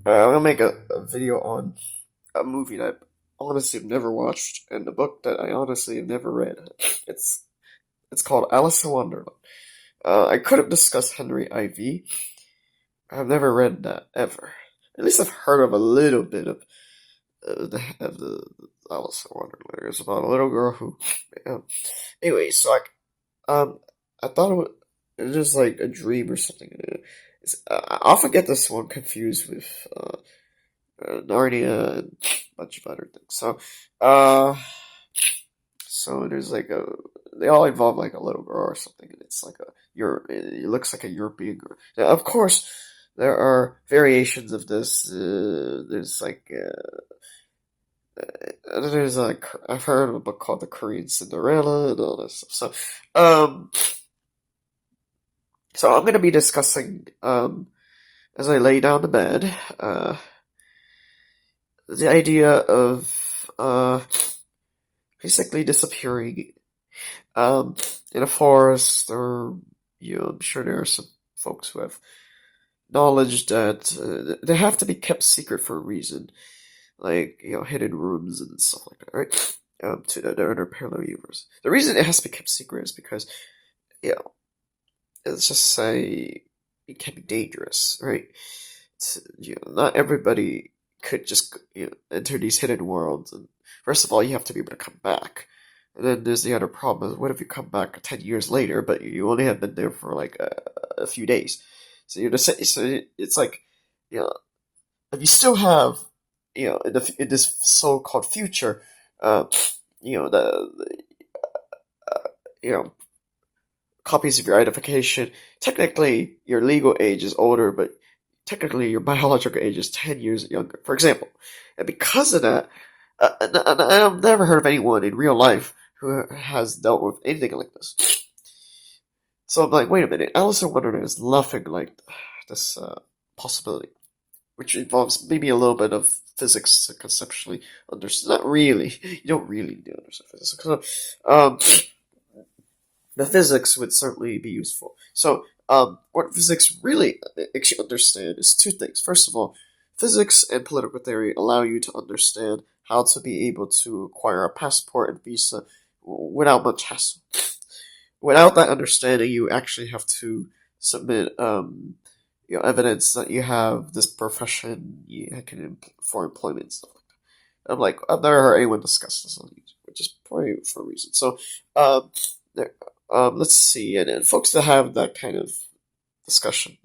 I'm gonna make a video on a movie that I honestly have never watched and a book that I honestly have never read. It's it's called Alice in Wonderland. I could have discussed Henry IV. I've never read that ever. At least I've heard of a little bit of the Alice in Wonderland. It's about a little girl who. Um, anyway, so I thought it was just like a dream or something. I often get this one confused with Narnia and a bunch of other things. Uh, so there's like a they all involve like a little girl or something, and it's like a it looks like a European girl. Now, of course, there are variations of this. There's like I've heard of a book called The Korean Cinderella and all this stuff. So I'm gonna be discussing as I lay down the bed the idea of basically disappearing um, in a forest, or I'm sure there are some folks who have knowledge that they have to be kept secret for a reason, like hidden rooms and stuff like that, right? To the other parallel universe. The reason it has to be kept secret is because you know, let's just say it can be dangerous, right? Not everybody could just enter these hidden worlds, and first of all, you have to be able to come back. And then there's the other problem: what if you come back 10 years later, but you only have been there for like a few days? So it's like, you know, if you still have, in this so-called future, uh, the you know copies of your identification. Technically, your legal age is older, but technically your biological age is 10 years younger, for example. And because of that, and I've never heard of anyone in real life who has dealt with anything like this. So I'm like, wait a minute, Alice in Wonderland is nothing like this possibility, which involves maybe a little bit of physics to conceptually understand. Not really, you don't really do understand physics. So, the physics would certainly be useful. So, what physics really makes you understand is two things. First of all, physics and political theory allow you to understand how to be able to acquire a passport and visa without much hassle. Without that understanding, you actually have to submit evidence that you have this profession for employment and stuff like that. I'm like, I've never heard anyone discuss this on YouTube, which is probably for a reason. So, there, let's see, and folks that have that kind of discussion,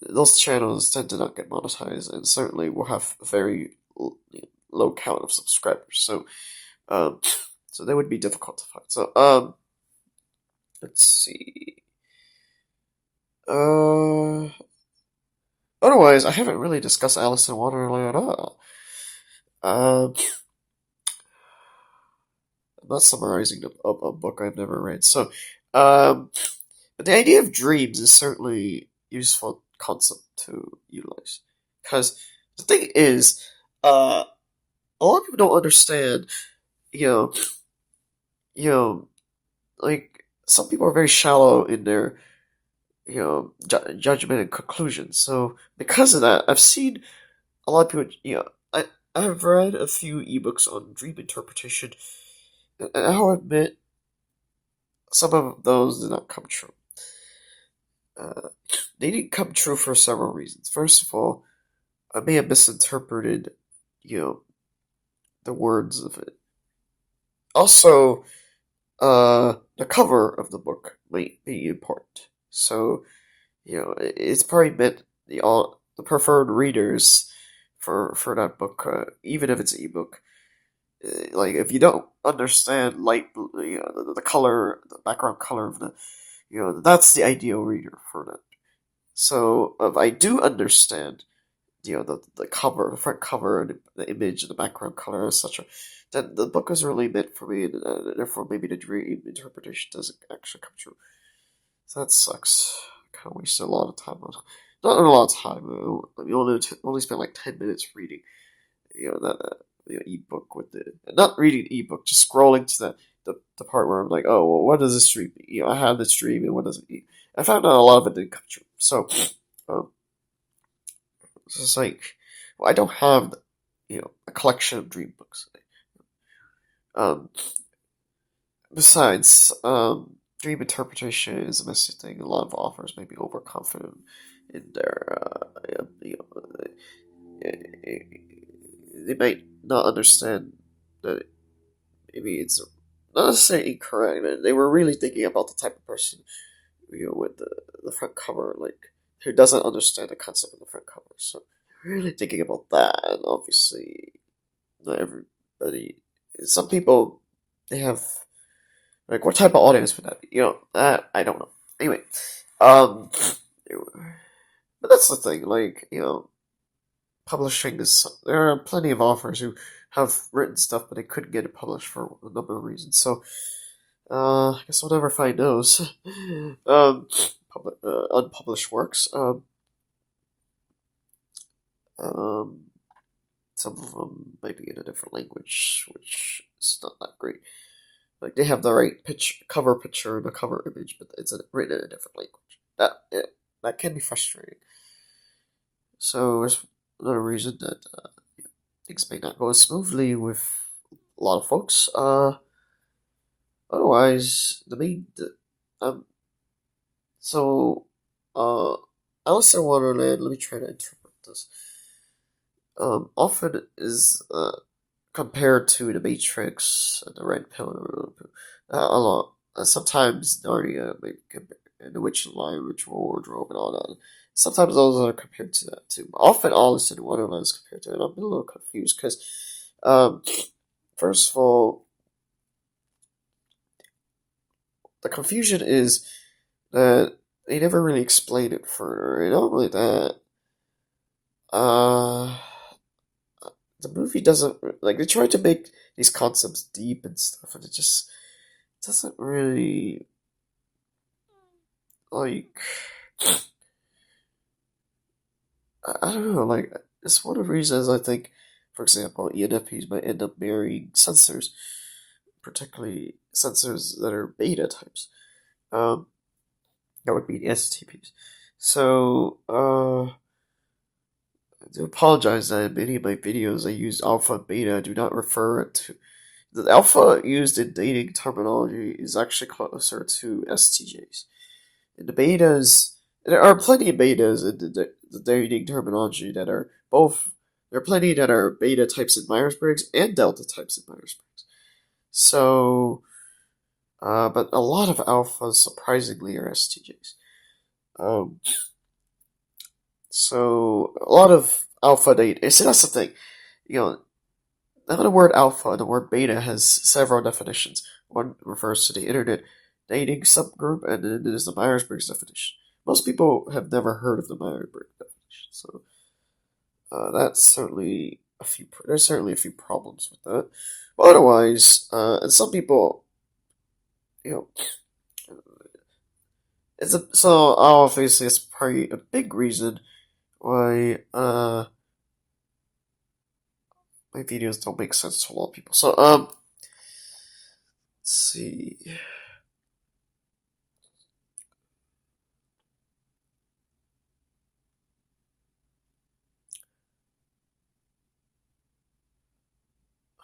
those channels tend to not get monetized, and certainly will have a very low count of subscribers. Um, so they would be difficult to find. So, let's see. Uh, Otherwise, I haven't really discussed Alice in Wonderland at all. Um, I'm not summarizing a book I've never read. So, um, but the idea of dreams is certainly a useful concept to utilize. Because the thing is, a lot of people don't understand, you know, you know, like, some people are very shallow in their, judgment and conclusion. So, because of that, I've seen a lot of people, I've read a few ebooks on dream interpretation, and I'll admit, some of those did not come true. Uh, they didn't come true for several reasons. First of all, I may have misinterpreted, you know, the words of it. Also, the cover of the book might be important. So, it's probably meant the preferred readers for that book, even if it's an ebook. Like, if you don't understand light, the color, the background color of that's the ideal reader for that. So, if I do understand, the cover, the front cover, the image, the background color, etc., then the book is really meant for me, and therefore maybe the dream interpretation doesn't actually come true. So that sucks. I kind of wasted a lot of time on, not a lot of time. We only spent like 10 minutes reading, that ebook with not reading the ebook, just scrolling to the part where I'm like, oh, well, what does this dream mean? I have this dream, and what does it mean? I found out a lot of it didn't come true. So, it's just like, Well, I don't have, a collection of dream books. Um, Besides, dream interpretation is a messy thing. A lot of authors may be overconfident in their, they might not understand that maybe it's not necessarily incorrect. They were really thinking about the type of person, with the front cover, like, who doesn't understand the concept of the front cover. So, really thinking about that, and obviously, not everybody. Some people, they have, like, what type of audience would that be? I don't know. Anyway, um, but that's the thing. Like, publishing is. There are plenty of authors who have written stuff, but they couldn't get it published for a number of reasons. So, I guess we'll never find those. Unpublished works. Um, some of them might be in a different language, which is not that great. Like, they have the right cover picture and the cover image, but it's written in a different language. That can be frustrating. So there's another reason that things may not go as smoothly with a lot of folks. Otherwise, um, so Alice in Wonderland. Let me try to interpret this. Often is compared to the Matrix and the Red Pill. A lot. Sometimes Narnia, and the Witch and Lion, Ritual Wardrobe, and all that. Sometimes those are compared to that too. Often Alice in Wonderland is compared to it. I'm a little confused because, um, first of all, the confusion is that they never really explain it further. And not only that, uh, the movie doesn't, like, they try to make these concepts deep and stuff, and it just doesn't really, like, I don't know, like, it's one of the reasons I think, for example, ENFPs might end up marrying censors, particularly censors that are beta types. Um, that would be the STPs. So, I do apologize that in many of my videos I use alpha and beta. I do not refer to the alpha used in dating terminology is actually closer to STJs. And the betas, there are plenty of betas in the dating terminology that are both. There are plenty that are beta types in Myers Briggs and delta types in Myers Briggs. So, but a lot of alphas surprisingly are STJs. Um, so a lot of alpha date. See, that's the thing. You know, now the word alpha and the word beta has several definitions. One refers to the internet dating subgroup, and then there's the Myers-Briggs definition. Most people have never heard of the Myers-Briggs definition, so that's certainly there's certainly a few problems with that. But otherwise, and some people, you know, so obviously it's probably a big reason why my videos don't make sense to a lot of people. So let's see.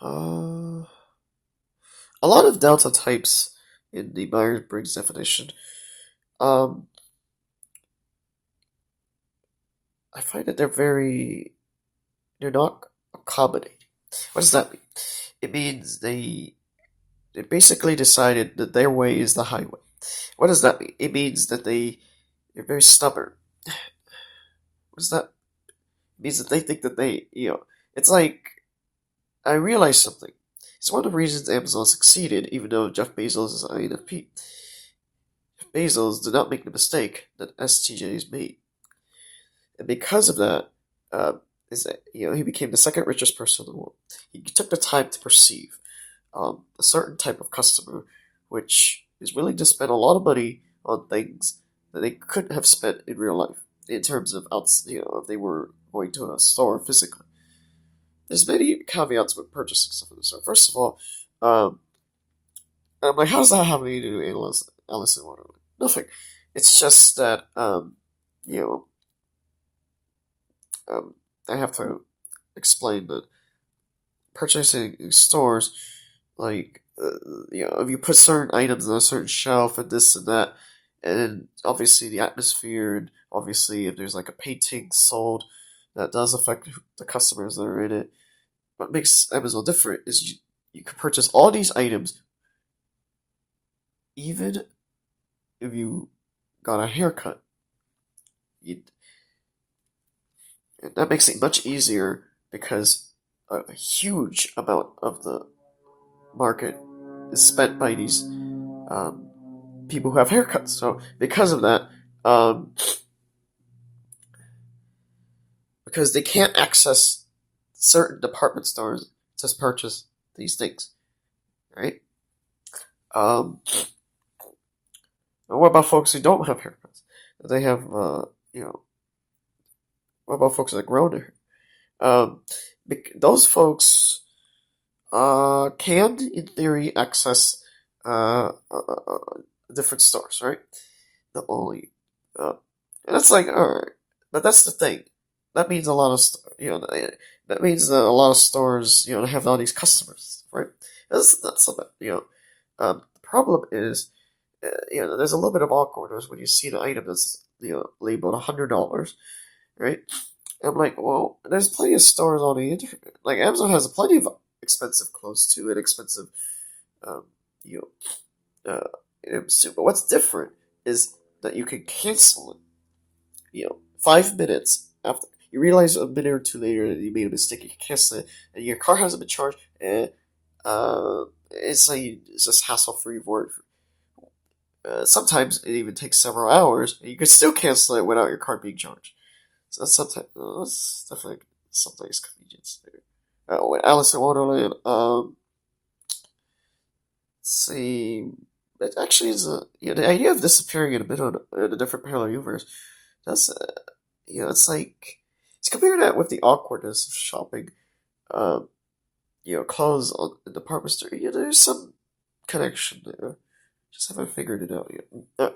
Uh, a lot of delta types in the Myers-Briggs definition, um, I find that they're not accommodating. What does that mean? It means they basically decided that their way is the highway. What does that mean? It means that they're very stubborn. What does that? It means that they think that it's like, I realized something. It's one of the reasons Amazon succeeded, even though Jeff Bezos is INFP. Jeff Bezos did not make the mistake that STJs made. And because of that, is that he became the second richest person in the world. He took the time to perceive a certain type of customer, which is willing to spend a lot of money on things that they couldn't have spent in real life, in terms of if they were going to a store physically. There's many caveats with purchasing stuff in the store. First of all, I'm like, how does that have anything to do with Alice in Wonderland? Nothing. It's just that you know I have to explain that purchasing in stores, like if you put certain items on a certain shelf and this and that, and then obviously the atmosphere, and obviously if there's like a painting sold, that does affect the customers that are in it. What makes Amazon different is you can purchase all these items even if you got a haircut. You, that makes it much easier because a huge amount of the market is spent by these um, people who have haircuts. So because of that, um, because they can't access certain department stores to purchase these things, right? Um, what about folks who don't have haircuts? They have, what about folks that grow their hair? Um, those folks can, in theory, access different stores, right? The only, uh, and it's like, all right, but that's the thing. That means a lot of, that means that a lot of stores, have all these customers, right? That's not so bad, the problem is, there's a little bit of awkwardness when you see the item that's, labeled $100, right? I'm like, well, there's plenty of stores on the internet. Like Amazon has plenty of expensive clothes too, and expensive, um, you items too. But what's different is that you can cancel it. 5 minutes after you realize a minute or two later that you made a mistake, you can cancel it, and your car hasn't been charged, and it's just hassle free work. Sometimes it even takes several hours, and you can still cancel it without your car being charged. So that's definitely sometimes convenience there. With Alice in Wonderland, let's see, it actually is the idea of disappearing in a different parallel universe. That's it's like it's comparing that with the awkwardness of shopping, um, clothes on the department store. There's some connection there. Just haven't figured it out yet.